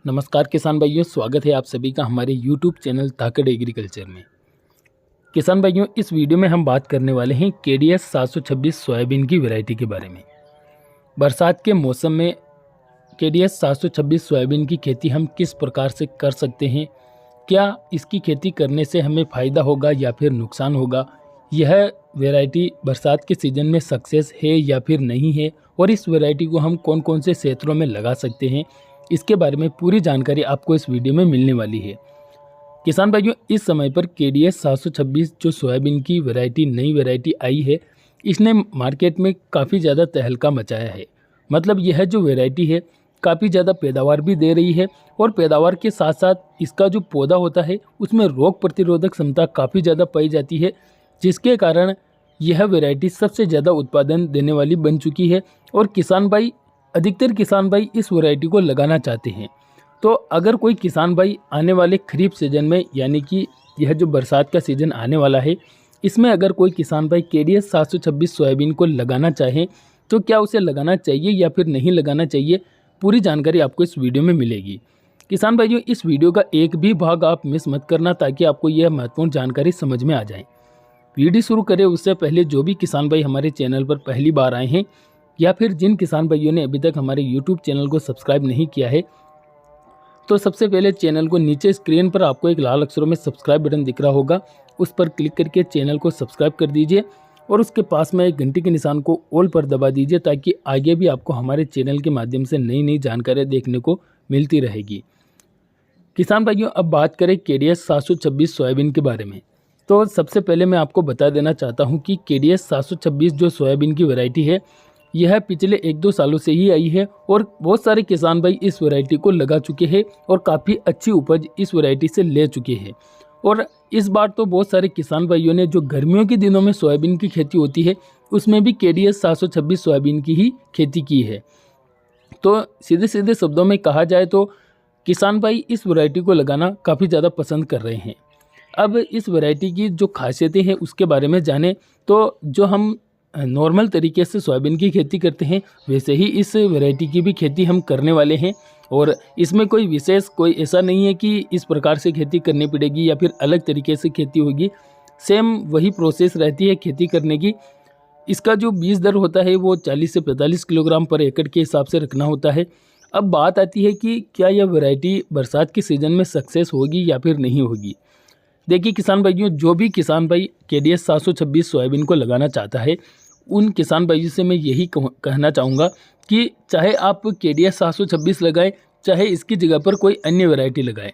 नमस्कार किसान भाइयों, स्वागत है आप सभी का हमारे YouTube चैनल धाकड़ एग्रीकल्चर में। किसान भाइयों, इस वीडियो में हम बात करने वाले हैं KDS 726 सोयाबीन की वैरायटी के बारे में। बरसात के मौसम में KDS 726 सोयाबीन की खेती हम किस प्रकार से कर सकते हैं, क्या इसकी खेती करने से हमें फ़ायदा होगा या फिर नुकसान होगा, यह वैरायटी बरसात के सीज़न में सक्सेस है या फिर नहीं है, और इस वैरायटी को हम कौन कौन से क्षेत्रों में लगा सकते हैं, इसके बारे में पूरी जानकारी आपको इस वीडियो में मिलने वाली है। किसान भाइयों, इस समय पर KDS 726 जो सोयाबीन की वैरायटी नई वैरायटी आई है, इसने मार्केट में काफ़ी ज़्यादा तहलका मचाया है। मतलब यह जो वैरायटी है काफ़ी ज़्यादा पैदावार भी दे रही है, और पैदावार के साथ साथ इसका जो पौधा होता है उसमें रोग प्रतिरोधक क्षमता काफ़ी ज़्यादा पाई जाती है, जिसके कारण यह वैरायटी सबसे ज़्यादा उत्पादन देने वाली बन चुकी है। और अधिकतर किसान भाई इस वैरायटी को लगाना चाहते हैं। तो अगर कोई किसान भाई आने वाले खरीफ सीजन में, यानी कि यह जो बरसात का सीज़न आने वाला है, इसमें अगर कोई किसान भाई KDS 726 सोयाबीन को लगाना चाहें तो क्या उसे लगाना चाहिए या फिर नहीं लगाना चाहिए, पूरी जानकारी आपको इस वीडियो में मिलेगी। किसान भाइयों, इस वीडियो का एक भी भाग आप मिस मत करना, ताकि आपको यह महत्वपूर्ण जानकारी समझ में आ जाए। वीडियो शुरू करें उससे पहले जो भी किसान भाई हमारे चैनल पर पहली बार आए हैं, या फिर जिन किसान भाइयों ने अभी तक हमारे YouTube चैनल को सब्सक्राइब नहीं किया है, तो सबसे पहले चैनल को नीचे स्क्रीन पर आपको एक लाल अक्षरों में सब्सक्राइब बटन दिख रहा होगा, उस पर क्लिक करके चैनल को सब्सक्राइब कर दीजिए, और उसके पास में एक घंटी के निशान को ऑल पर दबा दीजिए, ताकि आगे भी आपको हमारे चैनल के माध्यम से नई नई जानकारियाँ देखने को मिलती रहेगी। किसान भाइयों, अब बात करें KDS 726 सोयाबीन के बारे में। तो सबसे पहले मैं आपको बता देना चाहता हूँ कि KDS 726 जो सोयाबीन की वैरायटी है, यह पिछले 1-2 सालों से ही आई है, और बहुत सारे किसान भाई इस वैरायटी को लगा चुके हैं और काफ़ी अच्छी उपज इस वैरायटी से ले चुके हैं। और इस बार तो बहुत सारे किसान भाइयों ने जो गर्मियों के दिनों में सोयाबीन की खेती होती है, उसमें भी KDS 726 सोयाबीन की ही खेती की है। तो सीधे सीधे शब्दों में कहा जाए तो किसान भाई इस वैरायटी को लगाना काफ़ी ज़्यादा पसंद कर रहे हैं। अब इस वैरायटी की जो खासियतें हैं उसके बारे में जानें, तो जो हम नॉर्मल तरीके से सोयाबीन की खेती करते हैं, वैसे ही इस वैरायटी की भी खेती हम करने वाले हैं। और इसमें कोई विशेष कोई ऐसा नहीं है कि इस प्रकार से खेती करनी पड़ेगी या फिर अलग तरीके से खेती होगी। सेम वही प्रोसेस रहती है खेती करने की। इसका जो बीज दर होता है वो 40 से 45 किलोग्राम पर एकड़ के हिसाब से रखना होता है। अब बात आती है कि क्या यह वैरायटी बरसात के सीज़न में सक्सेस होगी या फिर नहीं होगी। देखिए किसान भाइयों, जो भी किसान भाई KDS 726 सोयाबीन को लगाना चाहता है, उन किसान भाइयों से मैं यही कहना चाहूँगा कि चाहे आप KDS 726 लगाएं, चाहे इसकी जगह पर कोई अन्य वैरायटी लगाएं,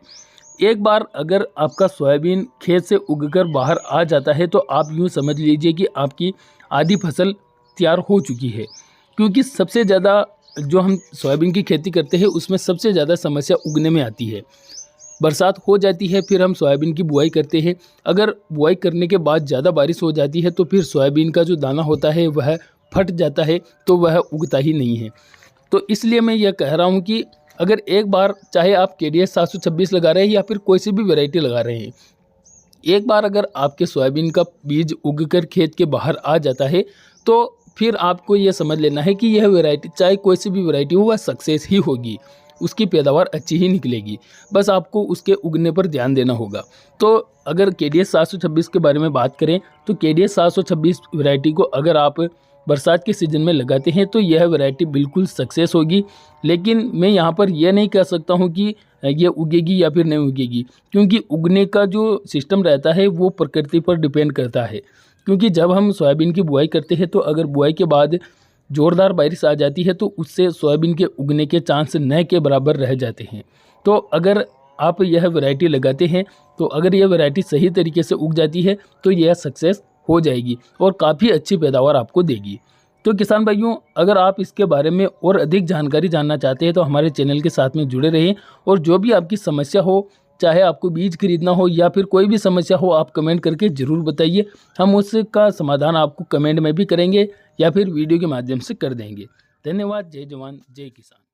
एक बार अगर आपका सोयाबीन खेत से उगकर बाहर आ जाता है तो आप यूँ समझ लीजिए कि आपकी आधी फसल तैयार हो चुकी है। क्योंकि सबसे ज़्यादा जो हम सोयाबीन की खेती करते हैं उसमें सबसे ज़्यादा समस्या उगने में आती है। बरसात हो जाती है, फिर हम सोयाबीन की बुआई करते हैं। अगर बुआई करने के बाद ज़्यादा बारिश हो जाती है तो फिर सोयाबीन का जो दाना होता है वह फट जाता है, तो वह उगता ही नहीं है। तो इसलिए मैं यह कह रहा हूँ कि अगर एक बार, चाहे आप KDS 726 लगा रहे हैं या फिर कोई सी भी वैरायटी लगा रहे हैं, एक बार अगर आपके सोयाबीन का बीज उगकर खेत के बाहर आ जाता है, तो फिर आपको यह समझ लेना है कि यह वैरायटी, चाहे कोई सी भी वैरायटी हो, वह सक्सेस ही होगी, उसकी पैदावार अच्छी ही निकलेगी। बस आपको उसके उगने पर ध्यान देना होगा। तो अगर KDS 726 के बारे में बात करें, तो KDS 726 वैरायटी को अगर आप बरसात के सीज़न में लगाते हैं तो यह वैरायटी बिल्कुल सक्सेस होगी। लेकिन मैं यहाँ पर यह नहीं कह सकता हूँ कि यह उगेगी या फिर नहीं उगेगी, क्योंकि उगने का जो सिस्टम रहता है वो प्रकृति पर डिपेंड करता है। क्योंकि जब हम सोयाबीन की बुआई करते हैं, तो अगर बुआई के बाद ज़ोरदार बारिश आ जाती है तो उससे सोयाबीन के उगने के चांस न के बराबर रह जाते हैं। तो अगर आप यह वैरायटी लगाते हैं, तो अगर यह वैरायटी सही तरीके से उग जाती है तो यह सक्सेस हो जाएगी और काफ़ी अच्छी पैदावार आपको देगी। तो किसान भाइयों, अगर आप इसके बारे में और अधिक जानकारी जानना चाहते हैं तो हमारे चैनल के साथ में जुड़े रहें, और जो भी आपकी समस्या हो, चाहे आपको बीज खरीदना हो या फिर कोई भी समस्या हो, आप कमेंट करके ज़रूर बताइए। हम उसका समाधान आपको कमेंट में भी करेंगे या फिर वीडियो के माध्यम से कर देंगे। धन्यवाद। जय जवान जय किसान।